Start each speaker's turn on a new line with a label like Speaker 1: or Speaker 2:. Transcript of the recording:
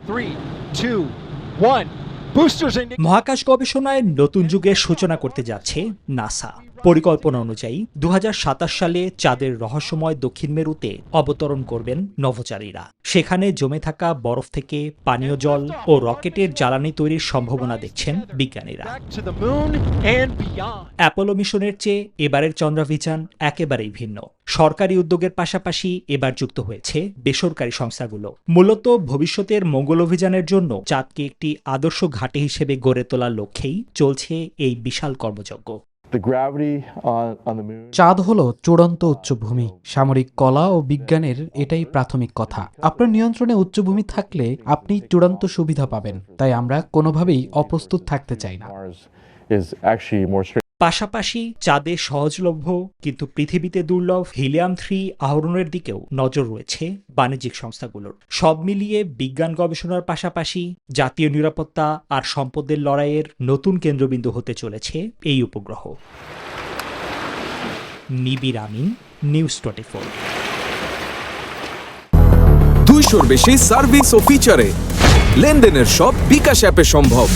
Speaker 1: 3, 2, 1. Boosters in.
Speaker 2: মহাকাশ গবেষণায় নতুন যুগের সূচনা করতে যাচ্ছে নাসা। পরিকল্পনা অনুযায়ী 2027 সালে চাঁদের রহস্যময় দক্ষিণ মেরুতে অবতরণ করবেন নভোচারীরা। সেখানে জমে থাকা বরফ থেকে পানীয় জল ও রকেটের জ্বালানি তৈরির সম্ভাবনা দেখছেন বিজ্ঞানীরা।
Speaker 1: Back to the moon and beyond.
Speaker 2: Apollo মিশনের চেয়ে এবারের চন্দ্রাভিযান একেবারেই ভিন্ন। সরকারি উদ্যোগের পাশাপাশি এবার যুক্ত হয়েছে বেসরকারি সংস্থাগুলো। মূলত ভবিষ্যতের মঙ্গল অভিযানের জন্য চাঁদকে একটি আদর্শ ঘাঁটি হিসেবে গড়ে তোলার লক্ষ্যেই চলছে এই বিশাল কর্মযজ্ঞ।
Speaker 3: চাঁদ হলো চূড়ান্ত উচ্চভূমি। সামরিক কলা ও বিজ্ঞানের এটাই প্রাথমিক কথা। আপনার নিয়ন্ত্রণে উচ্চভূমি থাকলে আপনি চূড়ান্ত সুবিধা পাবেন। তাই আমরা কোনোভাবেই অপ্রস্তুত থাকতে চাই না।
Speaker 2: পাশাপাশি চাঁদে সহজলভ্য কিন্তু পৃথিবীতে দুর্লভ হিলিয়াম-3 আহরণের দিকেও নজর রয়েছে বাণিজ্যিক সংস্থাগুলোর। সব মিলিয়ে বিজ্ঞান গবেষণার পাশাপাশি জাতীয় নিরাপত্তা আর সম্পদের লড়াইয়ের নতুন কেন্দ্রবিন্দু হতে চলেছে এই উপগ্রহ। নিবিড় আমিন, নিউজ 24।
Speaker 4: 200-র বেশি সার্ভিস ও ফিচারে লেনদেনের সব বিকাশ অ্যাপে সম্ভব।